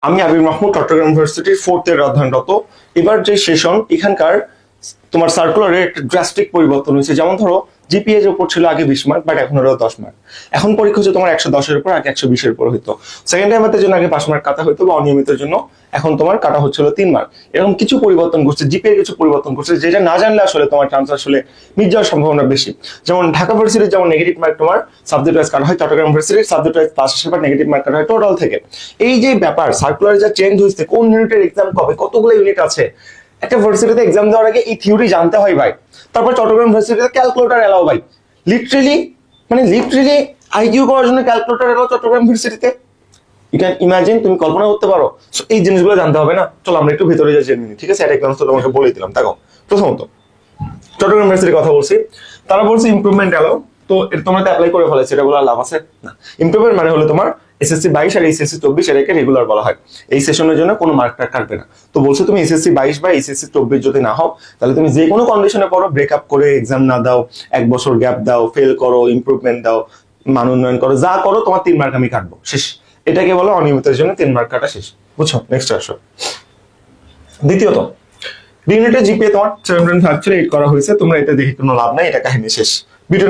আমি আবির মাহমুদ, চট্টগ্রাম ইউনিভার্সিটির 4th ইয়ার অধ্যয়নরত। এবার যে সেশন, এখানকার তোমার সার্কুলারে একটা ড্রাস্টিক পরিবর্তন হয়েছে। যেমন ধরো জিপিএ এর উপর ছিল আগে 20 মার্ক, বাট এখন হলো 10 মার্ক। এখন পরীক্ষা হচ্ছে তোমার 110 এর উপর, আগে 120 এর উপর হইতো। সেকেন্ড টাইমের জন্য আগে 5 মার্ক কাটা হইতো, বা অনিয়মিতের জন্য এখন তোমার কাটা হচ্ছিল 3 মার্ক। এরকম কিছু পরিবর্তন করছে, জিপিএ কিছু পরিবর্তন করছে, যেটা না জানলে আসলে তোমার চান্স আসলে মিস যাওয়ার সম্ভাবনা বেশি। যেমন ঢাকা ভার্সিটির যেমন নেগেটিভ মার্ক তোমার সাবজেক্ট ওয়াইজ কাটা হয়, চট্টগ্রাম ভার্সিটির সাবজেক্ট ওয়াইজ পাস হিসেবে নেগেটিভ মার্ক কাটা হয় টোটাল থেকে। এই যে ব্যাপার, সার্কুলারে যা চেঞ্জ হয়েছে, কোন ইউনিটের এক্সাম কবে, কতগুলো ইউনিট আছে, একটা ভার্সিটিতে এক্সাম দেওয়ার আগে এই থিওরি জানতে হয় ভাই। তারপর চট্টগ্রাম ভার্সিটিতে ক্যালকুলেটর এলাও ভাই, লিটারেলি আইকিউ করার জন্য ক্যালকুলেটর এলাও চট্টগ্রাম ভার্সিটিতে। ইউ ক্যান ইমাজিন, তুমি কল্পনা করতে পারো? এই জিনিসগুলো জানতে হবে না? চলো আমরা একটু ভিতরে যাই জেনে নিই, ঠিক আছে? এটা একদম তোমাকে বলে দিলাম। দেখো, প্রথমত চট্টগ্রাম ইউনিভার্সিটির কথা বলছি, তারা বলছে ইমপ্রুভমেন্ট এলাও। তো এটা তোমরা অ্যাপ্লাই করে ফেলেছে, এটা বলার লাভ আছে না। ইমপ্রুভমেন্ট মানে হলো তোমার এসএসসি 22 আর এসএসসি 24 এটাকে রেগুলার বলা হয়। এই সেশনের জন্য কোনো মার্কটা কাটবে না। তো বলছো তুমি এসএসসি 22 বা এসএসসি 24 যদি না হও, তাহলে তুমি যে কোনো কন্ডিশনে পড়ো, ব্রেকআপ করে এক্সাম না দাও, 1 বছর গ্যাপ দাও, ফেল করো, ইমপ্রুভমেন্ট দাও, মান উন্নয়ন করো, যা করো, তোমার 3 মার্ক আমি কাটবো, শেষ। এটাকে বলো অনিয়মিতের জন্য 3 মার্ক কাটা, শেষ। বুঝছো? নেক্সট আসো। দ্বিতীয়ত, ইউনিটের জিপিএ তোমার 7.5 করা হয়েছে। তোমরা এটা দেখে কোনো লাভ নাই, এটা কাহিনী শেষ। এটা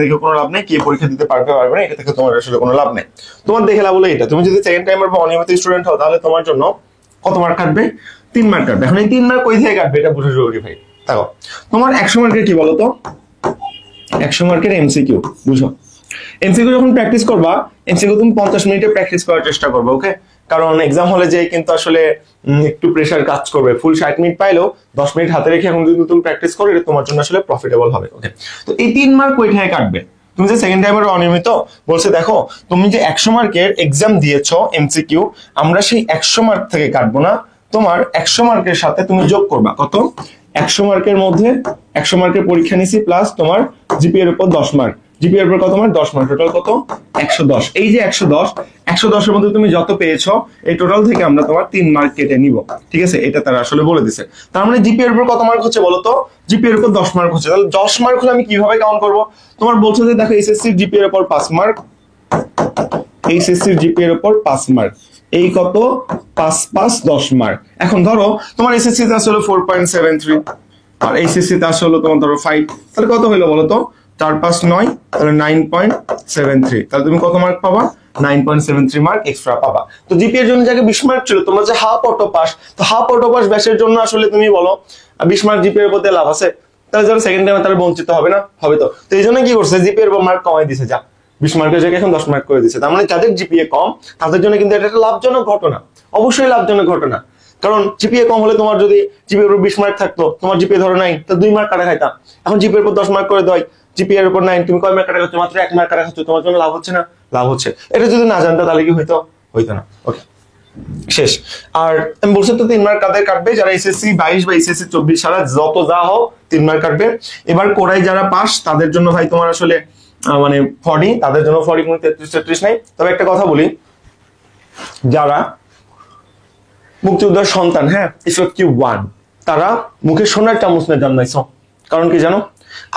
দেখে কোনো লাভ নেই, কে পরীক্ষা দিতে পারবে না, এটা থেকে তোমার আসলে কোনো লাভ নেই। তোমার দেখে লাভ হলো এটা, তুমি যদি সেকেন্ড টাইমার বা অনিয়মিত স্টুডেন্ট হও, তাহলে তোমার জন্য কত মার্ক কাটবে? 3 মার্ক কাটবে। এখন এই 3 মার্ক কই থেকে কাটবে এটা বুঝা জরুরি ভাই। দেখো, তোমার 100 মার্কের কি বলতো, 100 মার্কের এমসিকিউ। বুঝো, এমসিকিউ যখন প্র্যাকটিস করবা, এমসিকিউ তুমি 50 মিনিটে প্র্যাকটিস করার চেষ্টা করবে, ওকে? কারণ এক্সাম হলে যে কিন্তু আসলে একটু প্রেসার কাজ করবে। ফুল 60 মিনিট পাইলেও 10 মিনিট হাতে রেখে এখন যদি তুমি প্র্যাকটিস করো, এটা তোমার জন্য আসলে প্রফিটেবল হবে, ওকে? তো এই 3 মার্ক কোথায় কাটবে? তুমি যে সেকেন্ড টাইমের অনিয়মিত বলছে, দেখো তুমি যে 100 মার্কের এক্সাম দিয়েছো এমসিকিউ, আমরা সেই 100 মার্ক থেকে কাটবো না, তোমার 100 মার্কের সাথে তুমি যোগ করবা কত? 100 মার্কের মধ্যে 100 মার্কের পরীক্ষা নিছি, প্লাস তোমার জিপিএ এর উপর 10 মার্ক, জিপিএ এর উপর কত মার্ক? 10 মার্ক, টোটাল কত? 110। এই যে 110 এর মধ্যে তুমি যত পেয়েছো, এই টোটাল থেকে আমরা তোমার 3 মার্ক কেটে নিব, ঠিক আছে? এটা তারা আসলে বলে দিছে। তার মানে জিপিএ এর উপর কত মার্ক হচ্ছে বলো তো? জিপিএ এর উপর 10 মার্ক হচ্ছে। তাহলে 10 মার্ক হলে আমি কিভাবে কাউন্ট করব? তোমার বলছো যে দেখো এসএসসি জিপিএ এর উপর 5 মার্ক, এইচএসসি জিপিএ এর উপর 5 মার্ক, এই কত? 5 5 10 মার্ক। এখন ধরো তোমার এসএসসি তে আসলে 4.73 আর এইচএসসি তে আসলে তোমার ধরো 5, তাহলে কত হলো বলো তো? 4 5 9, তাহলে 9.73। তাহলে তুমি কত মার্ক পাবা? 9.73 মার্ক এক্সট্রা পাবা। তো জিপিএ এর জন্য যাকে 20 মার্ক ছিল, তোমরা যে হাফ অটো পাস, তো হাফ অটো পাস ব্যাচের জন্য আসলে তুমি বলো 20 মার্ক জিপিএ এর উপরে লাভ আছে? তাহলে যারা সেকেন্ড টাইমে তারা বঞ্চিত হবে না? হবে তো। তো এই জন্য কি করছে, জিপিএ এর মার্ক কমাই দিছে, যা 20 মার্কের জায়গায় এখন 10 মার্ক করে দিচ্ছে। তার মানে যাদের জিপিএ কম, তাদের জন্য কিন্তু এটা একটা লাভজনক ঘটনা, অবশ্যই লাভজনক ঘটনা। কারণ জিপিএ কম হলে তোমার যদি জিপিএ এর উপর 20 মার্ক থাকতো, তোমার জিপিএ ধরো 9, তো 2 মার্ক কাটা খাইতাম। এখন জিপিএ এর উপর 10 মার্ক করে দেয়, জিপিএ এর উপর 9, তুমি কয় মার্ক কাটা খাচ্ছ? মাত্র 1 মার্ক কাটা খাচ্ছ। তোমার জন্য লাভ হচ্ছে না? লাভ হচ্ছে। এটা যদি না জানতো তাহলে কি হইতো? হইতো না, ওকে? শেষ। আর আমি বলছি তো 3 মার্ক কাদের কাটবে? যারা এসএসসি 22 বা এসএসসি 24 সারা যত যা হোক 3 মার্ক কাটবে। এবার কোরাই যারা পাস, তাদের জন্য ভাই তোমার আসলে মানে 40, তাদের জন্য 40 কোনো 33 33 নাই। তবে একটা কথা বলি, যারা মুক্তিযোদ্ধার সন্তান, হ্যাঁ, FFQ1, তারা মুখে সোনার চামচ না জন্মাইছো। কারণ কি জানো?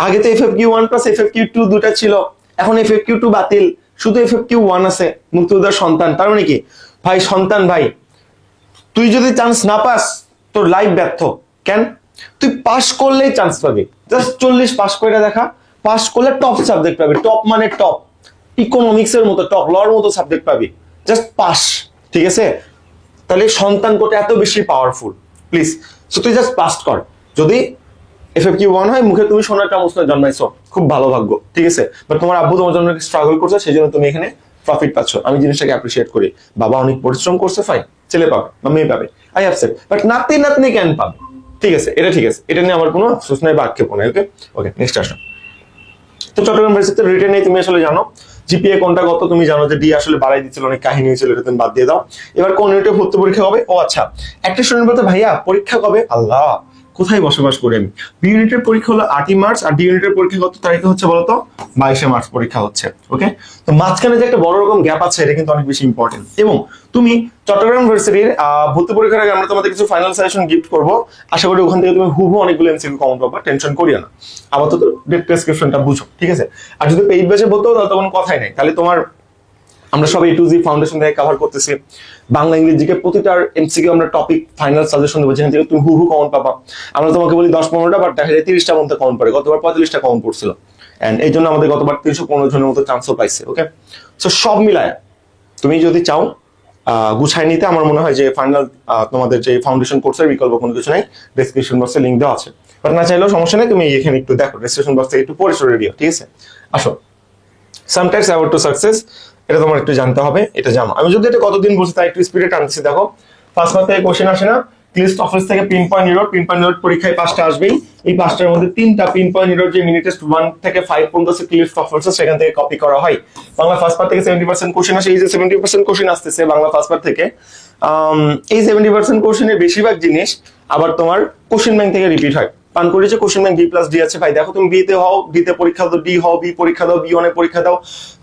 আগে তো FFQ1 প্লাস FFQ2 দুটা ছিল, এখন FFQ2 বাতিল, শুধু FFQ1 আছে। মুক্তিযোদ্ধার সন্তান তার মানে কি ভাই? সন্তান ভাই, তুই যদি চান্স না পাস, তোর লাইফ ব্যর্থ। কেন? তুই পাস করলেই চান্স পাবি, জাস্ট 40 পাস করে দেখা। পাস করলে টপ সাবজেক্ট পাবি, টপ মানে টপ, ইকোনমিক্স এর মতো টপ, লর মতো সাবজেক্ট পাবি, জাস্ট পাস, ঠিক আছে? তাহলে সন্তান কোটা এত বেশি পাওয়ারফুল, প্লিজ। সো তুই জাস্ট পাস কর। যদি FFQ1 হয়, মুখে তুমি সোনার চামচ না জন্মাইছো, খুব ভালো ভাগ্য, ঠিক আছে? বাট তোমার আব্বু তোমার জন্য স্ট্রাগল করছে, সেই জন্য তুমি এখানে প্রফিট পাচ্ছ। আমি জিনিসটাকে অ্যাপ্রিসিয়েট করি। বাবা অনেক পরিশ্রম করছে, ফাইন, ছেলে পাবে বা মেয়ে পাবে, আই অ্যাকসেপ্ট। বাট নাতি নাতনি কেন পাবে? ঠিক আছে, এটা ঠিক আছে, এটা নিয়ে আমার কোনো আফসোস নাই বা আক্ষেপ নাই, ওকে? ওকে, নেক্সট আসো। তো চট্টগ্রাম ইউনিভার্সিটিতে রিটেন নেই, তুমি আসলে জানো জিপিএ কোনটা কত, তুমি জানো যে ডি আসলে বাড়াই দিচ্ছিল, অনেক কাহিনী হয়েছিল, এটা তুমি বাদ দিয়ে দাও। এবার কোন ইউনিটে ভর্তি পরীক্ষা হবে? ও আচ্ছা, একটা স্টুডেন্ট বলতে ভাইয়া পরীক্ষা কবে? আল্লাহ, কোথায় বসবাস করি আমি? বি ইউনিটের পরীক্ষা হলো 8 মার্চ, আর ডি ইউনিটের পরীক্ষা কত তারিখে হচ্ছে বলতো? 22 মার্চ পরীক্ষা হচ্ছে, ওকে? তো মাঝখানে যে একটা বড় রকম গ্যাপ আছে, এটা কিন্তু অনেক বেশি ইম্পর্টেন্ট। এবং তুমি চট্টগ্রাম ইউনিভার্সিটির ভর্তি পরীক্ষার আগে আমরা তোমাদের কিছু ফাইনাল সাজেশন গিফট করবো। আশা করি ওখান থেকে তুমি হুবহু অনেকগুলো এমসিকিউ কমন পাবা, টেনশন করিও না। আপাতত ডেট প্রেসক্রিপশনটা বুঝো, ঠিক আছে? আর যদি পেইড ব্যাচে ভর্তি হও, তাহলে তো কোনো কথাই নাই। তাহলে তোমার আমরা সব A to Z ফাউন্ডেশন থেকে কভার করতেছি। বাংলা ইংরেজি জিকে প্রতিটার এমসিকিউ আমরা টপিক ফাইনাল সাজেশন দেবো, যেখান থেকে তুমি হু কমন পাবা। আমরা তোমাকে বলি 10-15টা, বাট দেখা যায় 30টা মধ্যে কমন পড়ে। গতবার 45টা কমন পড়ছিল, এন্ড এই জন্য আমাদের গতবার 315 জনের মতো চান্সও পাইছে। ওকে, সো সব মিলায় তুমি যদি চাও গুছাই নিতে, আমার মনে হয় যে ফাইনাল তোমাদের যে ফাউন্ডেশন কোর্সের বিকল্প কোনো কিছু নাই, ডেসক্রিপশন বক্সে লিঙ্ক দেওয়া আছে। বাট না চাইলেও সমস্যা নেই, তুমি এখানে একটু দেখো, ডেসক্রিপশন বক্স থেকে একটু পড়ে সরে দিও, ঠিক আছে? আসো, সামটাইমস অ্যাবাউট টু সাকসেস, এটা তোমার একটু জানতে হবে, এটা জানো। আমি যদি এটা কতদিন বলছি তাই একটু স্পিডে টানছি। দেখো, ফার্স্ট মার্ক থেকে কোশ্চেন আসে না, লিস্ট অফিস থেকে পিন পয়েন্ট নিরোড পরীক্ষায় 5টা আসবেই। এই 5টার মধ্যে 3টা পিন পয়েন্ট নিরোড যে মিনি টেস্ট 1 থেকে 5 পর্যন্ত লিস্ট অফিস সেখান থেকে কপি করা হয়। বাংলা ফার্স্ট পার্ট থেকে 70% কোশ্চেন আসে। এই যে 70% কোশ্চেন আসতেছে বাংলা ফার্স্ট পার্ট থেকে, এই 70% কোশ্চেনের বেশিরভাগ জিনিস আবার তোমার কোশ্চেন ব্যাংক থেকে রিপিট হয়। পান করেছে কোশ্চেন ব্যাংক B+D আছে। ভাই দেখো, তুমি বিতে হও, বিতে পরীক্ষা দাও, ডি হও, বি পরীক্ষা দাও, B1 এ পরীক্ষা দাও,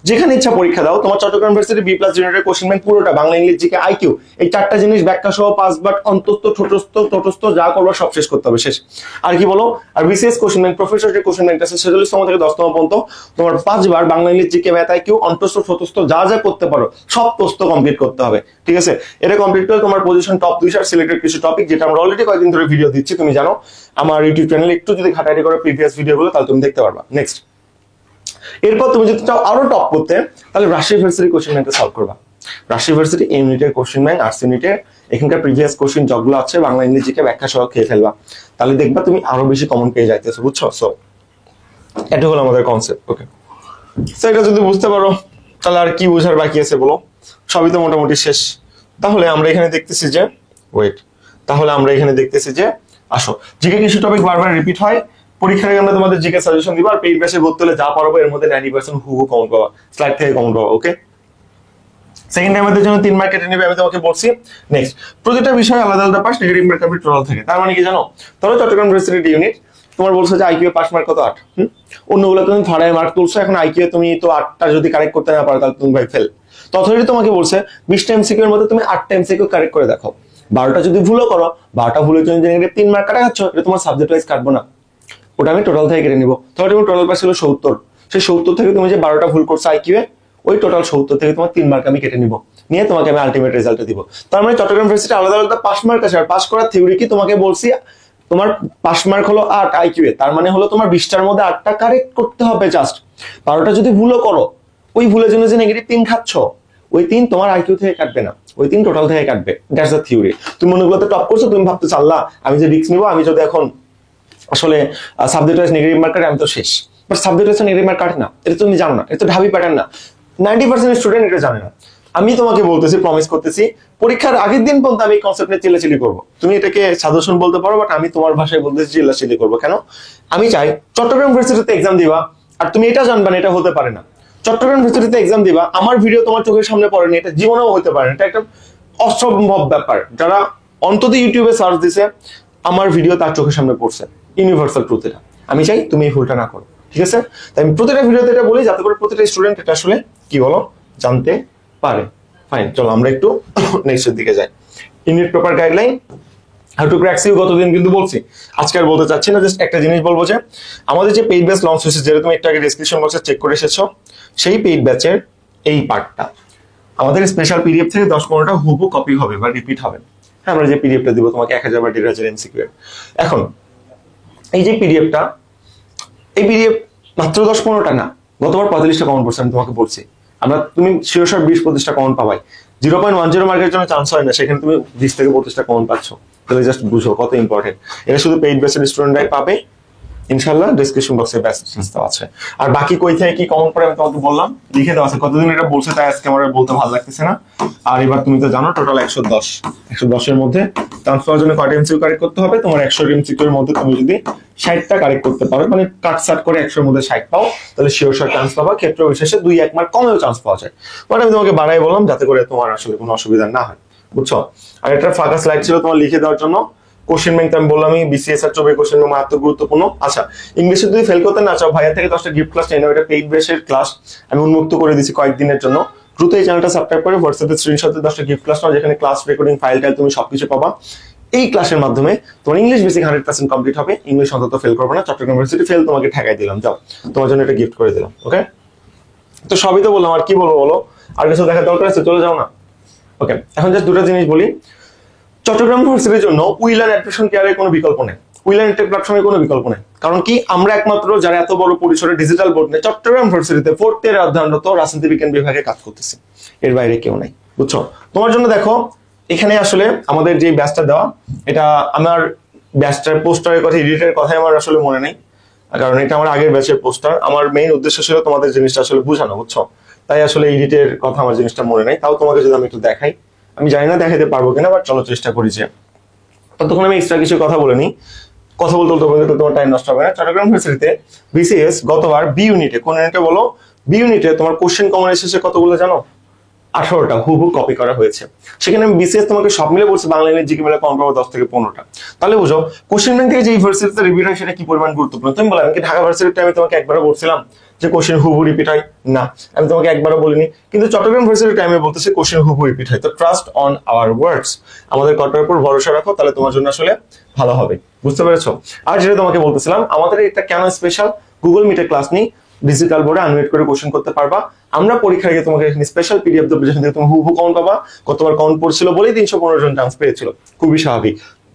যেখানে ইচ্ছা পরীক্ষা দাও, তোমার চট্টগ্রাম ইউনিভার্সিটি B+ ইউনিটের কোশ্চেন ব্যাংক পুরোটা বাংলা ইংরেজি জিকে আইকিউ, এই 4টা জিনিস ব্যাখ্যা সহ 5 বার অন্তত ছোটস্থ যা করবো সব শেষ করতে হবে, শেষ। আর কি বলো, আর বিসিএস কোশ্চেন ব্যাংক প্রফেসর যে কোশ্চেন ব্যাংক আছে 46তম থেকে 10তম পর্যন্ত তোমার 5 বার বাংলা ইংরেজি জিকে ম্যাথ আইকিউ অন্তস্থ ছোটস্থ যা যা করতে পারো সব প্রশ্ন কমপ্লিট করতে হবে, ঠিক আছে? এটা কমপ্লিট করে তোমার পজিশন টপ 200 সিলেক্টেড কিছু টপিক, যেটা আমরা অলরেডি কয়েকদিন ধরে ভিডিও দিচ্ছি, তুমি জানো আমার ইউটিউব চ্যানেলে একটু যদি ঘাটাঘাটি করে প্রিভিয়াস ভিডিওগুলো, তাহলে তুমি দেখতে পারবা। নেক্সট, এরপর তুমি যদি চাও আরো টপ করতে, তাহলে রাজশাহী ইউনিভার্সিটি কোশ্চেন ব্যাংকটা সলভ করবা। রাজশাহী ইউনিভার্সিটি ইউনিটের কোশ্চেন ব্যাংক, আর্টস ইউনিটের এখানকার প্রিভিয়াস কোশ্চেন যতগুলো আছে বাংলা ইংরেজিকে ব্যাখ্যা সহ খেয়ে ফেলবা, তাহলে দেখবা তুমি আরো বেশি কমন পেয়ে যাইতেছো, বুঝছো? সো এটা হলো আমাদের কনসেপ্ট। ওকে, সো এটা যদি বুঝতে পারো তাহলে আর কি বোঝার বাকি আছে বলো? সবই তো মোটামুটি শেষ। তাহলে আমরা এখানে দেখতেছি যে আসো, জিকে কিছু টপিক বারবার রিপিট হয়। পরীক্ষার আগে আমরা তোমাদের জিকে সাজেশন দিব, আর পেইড ব্যাচে ভর্তি হলে যা পারবো এর মধ্যে 90% হু কমন পাবা, স্লাইড থেকে কমন পাবা। ওকে, সেকেন্ড টাইমের জন্য 3 মার্ক কেটে নেবে, আমি তোমাকে বলছি। নেক্সট, প্রতিটা বিষয় আলাদা আলাদা পাস, নেগেটিভ মার্ক হবে টোটাল থেকে। তার মানে কি জানো, ধরো চট্টগ্রাম ইউনিভার্সিটি ইউনিট তোমার বলছো যে আইকিউ পাস মার্ক কত 8, অন্যগুলো তুমি ভাড়ায় মার্ক তুলছো, এখন আইকিউ তুমি তো 8টা যদি কারেক্ট করতে না পারো তাহলে তুমি ভাই ফেল। তথাপি তোমাকে বলছে 20টা এমসিকিউ এর মধ্যে তুমি 8টা এমসিকিউ কারেক্ট করে দেখো, 12টা যদি ভুলও করো, 12টা ভুলের জন্য যে 3 মার্ক কাটা যাচ্ছ, এটা তোমার সাবজেক্ট ওয়াইজ কাটবো না, ওটা আমি টোটাল থেকে কেটে নিবো। তাহলে তুমি টোটাল পাস ছিল 70, সেই 70 থেকে তুমি যে 12টা ভুল করছো আইকিউ এ, ওই টোটাল 70 থেকে তোমার 3 মার্ক আমি কেটে নিব, নিয়ে তোমাকে আমি আলটিমেট রেজাল্ট দিব। তার মানে চট্টগ্রাম ইউনিভার্সিটি আলাদা আলাদা পাস মার্ক আছে। আর পাস করার থিওরি কি তোমাকে বলছি, তোমার পাস মার্ক হলো 8 আইকিউ এ, তার মানে হলো তোমার 20টার মধ্যে 8টা কারেক্ট করতে হবে জাস্ট। 12টা যদি ভুলও করো, ওই ভুলের জন্য যে নেগেটিভ 3 খাচ্ছ, ওই 3 তোমার আইকিউ থেকে কাটবে না, ওই 3 টোটাল থেকে কাটবে। That's the theory. তুমি মনেগুলোতে টপ করছো, তুমি ভাবতেছ আল্লাহ আমি যে রিস্ক নিবো, আমি যদি এখন আসলে সাবজেক্ট ওয়াইজ নেগেটিভ মার্ক কাটে আমি তো শেষ। But subject wise negative mark কাটে না, এটা তুমি জানো না, এটা তো ঢাবি প্যাটার্ন না। 90% স্টুডেন্ট এটা জানে না। আমি তোমাকে বলতেছি, প্রমিস করতেছি, পরীক্ষার আগের দিন পর্যন্ত আমি এই কনসেপ্ট নিয়ে চিল্লাচিল্লি করবো। তুমি এটাকে সাজেশন বলতে পারো, বাট আমি তোমার ভাষায় বলতেছি চিল্লাচিল্লি করবো। কেন? আমি চাই চট্টগ্রাম ইউনিভার্সিটিতে এক্সাম দিবা, আর তুমি এটা জানবা না, এটা হতে পারে না। চট্টগ্রাম ইউনিভার্সিটিতে এক্সাম দিবা, আমার ভিডিও তোমার চোখের সামনে পড়েনি, এটা জীবনেও হতে পারে না, এটা একটা অসম্ভব ব্যাপার। যারা অন্তত ইউটিউবে সার্চ দিছে, আমার ভিডিও তার চোখের সামনে পড়ছে, ইউনিভার্সাল ট্রুথ এটা। আমি চাই তুমি এই ভুলটা না করো, ঠিক আছে? তাই আমি প্রতিটা ভিডিওতে এটা বলি, যাতে করে প্রতিটা স্টুডেন্ট এটা আসলে কি বলো জানতে পারে। ফাইন, চলো আমরা একটু নেক্সটের দিকে যাই। Unit paper guideline, how to crack CU গতদিন কিন্তু বলছি, আজকে আর বলতে চাচ্ছি না। জাস্ট একটা জিনিস বলবো যে আমাদের যে পেইড ব্যাচ লঞ্চ হয়েছে, যেটা তুমি একটু আগে ডেসক্রিপশন বক্সে চেক করে এসেছো, সেই পেইড ব্যাচের এই পার্টটা আমাদের স্পেশাল পিডিএফ থেকে 10-15টা হুবহু কপি হবে বা রিপিট হবে। হ্যাঁ, আমরা যে পিডিএফটা দিব তোমাকে 1000 বা 1500 এমসিকিউ এর। এখন এই যে পিডিএফটা, এই পিডিএফ মাত্র 10-15টা না, গতবার 45টা কমন পড়ছে, আমি তোমাকে বলছি। তুমি শিওর 20-25টা কমন পাবাই। 0.10 মার্কের জন্য চান্স হয় না, সেখানে তুমি 20 থেকে 25টা কমন পাচ্ছ। তাহলে জাস্ট বুঝো কত ইম্পর্টেন্ট। এটা শুধু পেইড ব্যাচের স্টুডেন্টরাই পাবে ইনশাআল্লাহ। ডেসক্রিপশন বক্সে ব্যাচ দেওয়া আছে। আর বাকি কই থেকে কি কমন পড়ে আমি তোমাকে বললাম, লিখে দেওয়া আছে। কতদিন এটা বলছে তাই আজকে আমার বলতে ভালো লাগতেছে না। আর এবার তুমি তো জানো টোটাল 110 এর মধ্যে চান্স পাওয়ার জন্য কয়টা এমসিকিউ কারেক্ট করতে হবে? তোমার 100 এমসিকিউ এর মধ্যে তুমি যদি 60টা কারেক্ট করতে পারো, মানে কাটসাট করে 100 এর মধ্যে 60 পাও, তাহলে শিওর চান্স পাবা। ক্ষেত্র বিশেষে 2-1 মার্ক কমেও চান্স পাওয়া যায়। মানে আমি তোমাকে বাড়াই বললাম যাতে করে তোমার আসলে কোনো অসুবিধা না হয়, বুঝছো? আর এটা ফাঁকা স্লাইড ছিল তোমার লিখে দেওয়ার জন্য। কোশ্চেন ব্যাংক আমি বললামই, বিসিএস আর 24 কোশ্চেন ব্যাংক মারাত্মক গুরুত্বপূর্ণ। আচ্ছা, ইংলিশে যদি ফেল করতে না চাও, ভাইয়া থেকে 10টা গিফট ক্লাস নিয়ে নাও। এটা পেইড ব্যাচের ক্লাস আমি উন্মুক্ত করে দিয়েছি কয়েকদিনের জন্য। দ্রুত এই চ্যানেলটা সাবস্ক্রাইব করে হোয়াটসঅ্যাপে স্ক্রিনশটে 10টা গিফট ক্লাস নাও, যেখানে ক্লাস রেকর্ডিং ফাইলটা তুমি সবকিছু পাবা। এই ক্লাসের মাধ্যমে তোমার ইংলিশ বেসিক 100% কমপ্লিট হবে। ইংলিশ অন্তত ফেল করবে না। চট্টগ্রাম ইউনিভার্সিটি ফেল তোমাকে ঠেকাই দিলাম, যাও তোমার জন্য এটা গিফট করে দিলাম। ওকে, তো সবই তো বললাম, আর কি বলবো বলো? আর কিছু দেখার দরকার আছে? চলে যাও না। ওকে, এখন জাস্ট দুটো জিনিস বলি। চট্টগ্রাম ভার্সিটির জন্য উইল অ্যান্ড অ্যাডমিশন কেয়ারের কোনো বিকল্প নেই, উইল অ্যান্ড টেক প্ল্যাটফর্মের কোনো বিকল্প নেই। কারণ কি, আমরা একমাত্র যারা এত বড় পরিসরে ডিজিটাল বোর্ড নেই চট্টগ্রাম ভার্সিটিতে 4th ইয়ারে অধ্যয়নরত রাজনীতি বিজ্ঞান বিভাগে কাজ করতেছি, এর বাইরে কেউ নাই, বুঝছো? তোমার জন্য দেখো এখানে আসলে আমাদের যে ব্যাচটা দেওয়া, এটা আমার ব্যাচটার পোস্টারের কথা, এডিটের কথাই আমার আসলে মনে নেই, কারণ এটা আমার আগের ব্যাচের পোস্টার। আমার মেইন উদ্দেশ্য ছিল তোমাদের জিনিসটা আসলে বোঝানো, বুঝছো? তাই আসলে এডিটের কথা আমার জিনিসটা মনে নেই। তাও তোমাকে যদি আমি একটু দেখাই, আমি জানি না দেখাতে পারবো কিনা, বাট চলো চেষ্টা করি। যে ততক্ষণ আমি এক্সট্রা কিছু কথা বলে নিই, কথা বলতে বলতে তোমার টাইম নষ্ট হবে না। চট্টগ্রাম ভার্সিটিতে বিসিএস গতবার বি ইউনিটে, কোন ইউনিটে বলো? বি ইউনিটে তোমার কোশ্চেন কমন এসেছে কতগুলো জানো? 18টা হুবহু কপি করা হয়েছে। সেখানে আমি বিসিএস তোমাকে সব মিলে বলছি বাংলা ইংরেজি জিকে মিলে কমন পাবো 10 থেকে 15টা। তাহলে বুঝো কোশ্চেন ব্যাংক থেকে যে ইউনিভার্সিটিতে রিপিট হয় সেটা কি পরিমাণ গুরুত্বপূর্ণ। তুমি বলো, আমি কি ঢাকা ভার্সিটিতে আমি তোমাকে একবারও বলছিলাম যে কোশ্চেন হুবহু রিপিট হয়? না, আমি তোমাকে একবারও বলিনি। কিন্তু চট্টগ্রাম ভার্সিটির টাইমে বলতেছে কোশ্চেন হুবহু রিপিট হয়। তো ট্রাস্ট অন আওয়ার ওয়ার্ডস, আমাদের কথার উপর ভরসা রাখো, তাহলে তোমার জন্য আসলে ভালো হবে। বুঝতে পেরেছো? আর যেটা তোমাকে বলতেছিলাম, আমাদের এটা কেন স্পেশাল, গুগল মিটে ক্লাস নিই, ডিজিটাল বোর্ডে আনমিউট করে কোশ্চেন করতে পারবা। আমরা পরীক্ষার আগে তোমাকে এখানে স্পেশাল পিডিএফ দেবো, যেখান থেকে তুমি হুবহু কাউন্ট পাবা। কতবার কাউন্ট পড়ছিল বলেই 315 জন চান্স পেয়েছিল, খুবই স্বাভাবিক।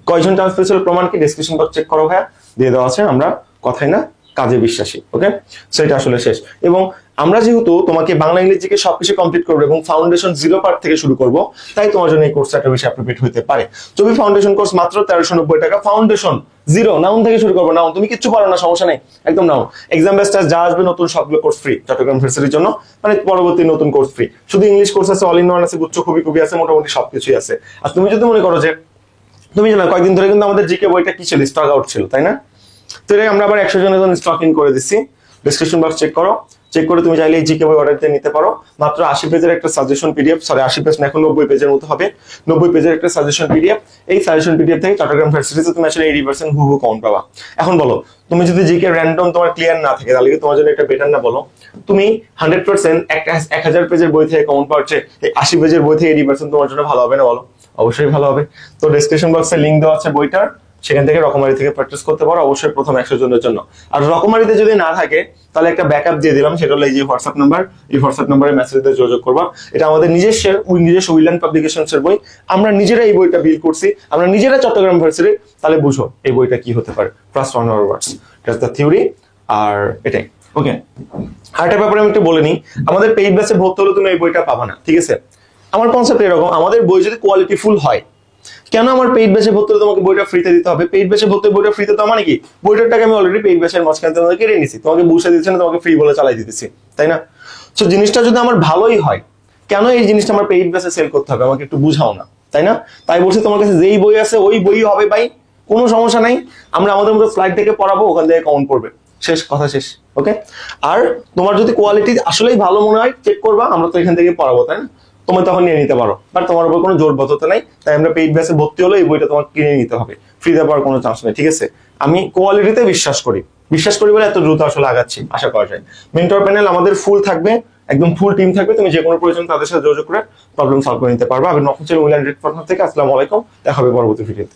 কয়জন চান্স পেয়েছিল প্রমাণ কি? ডেসক্রিপশন বক্স চেক করো ভাইয়া, দিয়ে দেওয়া আছে। আমরা কথাই না কাজে বিশ্বাসী। ওকে, সেটা আসলে শেষ। এবং আমরা যেহেতু তোমাকে বাংলা ইংরেজিকে সবকিছু কমপ্লিট করবো এবং ফাউন্ডেশন 0 পার্ট থেকে শুরু করবো, তাই তোমার জন্য এই কোর্সটা একটা বেশি অ্যাপ্রোপ্রিয়েট হতে পারে। তুমি ফাউন্ডেশন কোর্স মাত্র 1390 টাকা, ফাউন্ডেশন 0 নাউন থেকে শুরু করবো। নাউন তুমি কিচ্ছু পারো না, সমস্যা নেই, একদম নাউন। এক্সাম বেস্ট যা আসবে নতুন সবগুলো কোর্স ফ্রি চট্টগ্রাম ভার্সিটির জন্য, মানে পরবর্তী নতুন কোর্স ফ্রি। শুধু ইংলিশ কোর্স আছে, অল ইন ওয়ান আছে, গুচ্ছ খুবই খুবই আছে, মোটামুটি সবকিছুই আছে। আর তুমি যদি মনে করো যে, তুমি জানো কয়েকদিন ধরে কিন্তু আমাদের জিকে বইটা কি ছিল, স্টক আউট ছিল, তাই না? তো এটা আমরা আবার 100 জনের জন্য স্টক ইন করে দিচ্ছি। ডিসক্রিপশন বক্স চেক করো, চেক করে তুমি চাইলে এই জিকে বই অর্ডার দিয়ে নিতে পারো। মাত্র 80 পেজের একটা সাজেশন পিডিএফ, সরি 80 পেজ না, এখন 90 পেজের মতো হবে। 90 পেজের একটা সাজেশন পিডিএফ। এই সাজেশন পিডিএফ থেকে চট্টগ্রাম ভার্সিটিতে তুমি আসলে 80% হুবহু কাউন্ট পাবা। এখন বলো, তুমি যদি জিকে র্যান্ডম তোমার ক্লিয়ার না থাকে, তাহলে কি তোমার জন্য একটা বেটার না? বলো, তুমি 100% 1000 পেজের বই থেকে কাউন্ট পাচ্ছে, এই 80 পেজের বই থেকে 80% তোমার জন্য ভালো হবে না? বলো, অবশ্যই ভালো হবে। তো ডেসক্রিপশন বক্সে লিংক দেওয়া আছে বইটার, সেখান থেকে রকমারি থেকে পারচেজ করতে পারো, অবশ্যই প্রথম 100 জনের জন্য। আর রকমারিতে যদি না থাকে, তাহলে একটা ব্যাকআপ দিয়ে দিলাম, সেটা হলো এই যে হোয়াটসঅ্যাপ নাম্বার, এই হোয়াটসঅ্যাপ নাম্বারে মেসেজ দিয়ে যোগাযোগ করবা। এটা আমাদের নিজস্ব উইল্যান্ড পাবলিকেশনসের বই, আমরা নিজেরা এই বইটা বিল করছি, আমরা নিজেরা চট্টগ্রাম ভার্সিটি। তাহলে বুঝো এই বইটা কি হতে পারে। Trust on our words, that's the theory. আর এটাই ওকে। আরেকটা ব্যাপারে আমি একটু বলে নিই, আমাদের পেইড ব্যাচে ভর্তি হলে তুমি এই বইটা পাবা না, ঠিক আছে? আমার কনসেপ্ট এরকম, আমাদের বই যদি কোয়ালিটি ফুল হয়, কেন আমার পেইড ব্যাচে ভর্তি হলে তোমাকে বইটা ফ্রিতে দিতে হবে? পেইড ব্যাচে ভর্তি বইটা ফ্রিতে দেওয়া মানে কি, বইটার টাকা আমি অলরেডি পেইড ব্যাচের মাঝখানে তোমাকে কেটে নিছি, তোমাকে বুঝে দিচ্ছি না, তোমাকে ফ্রি বলে চালাই দিতেছি, তাই না? সো জিনিসটা যদি আমার ভালোই হয়, কেন এই জিনিসটা আমার পেইড ব্যাচে সেল করতে হবে? আমাকে একটু বুঝাও না, তাই না? তাই বলছি তোমার কাছে যেই বই আছে ওই বই হবে ভাই, কোনো সমস্যা নাই। আমরা আমাদের মতো স্লাইড থেকে পড়াবো, ওখান থেকে কাউন্ট পড়বে, শেষ কথা, শেষ। ওকে। আর তোমার যদি কোয়ালিটি আসলেই ভালো মনে হয়, চেক করবা, আমরা তো এখান থেকে পড়াবো, তাই না? তুমি তখন নিয়ে নিতে পারো, বাট তোমার উপর কোনো জোরবদ্ধতা নাই। তাই আমরা পেইড ব্যাচে ভর্তি হলে এই বইটা তোমাকে কিনে নিতে হবে, ফ্রিতে পাওয়ার কোনো চান্স নেই, ঠিক আছে? আমি কোয়ালিটিতে বিশ্বাস করি বলে এত দ্রুত আসলে আগাচ্ছি, আশা করা যায়। মেন্টর প্যানেল আমাদের ফুল থাকবে, একদম ফুল টিম থাকবে, তুমি যে কোনো প্রয়োজন তাদের সাথে যোগাযোগ করে প্রবলেম সলভ করে নিতে পারবে। আমি নফুল উইল্যান্ড থেকে আসসালামু আলাইকুম, দেখা হবে পরবর্তী ভিডিওতে।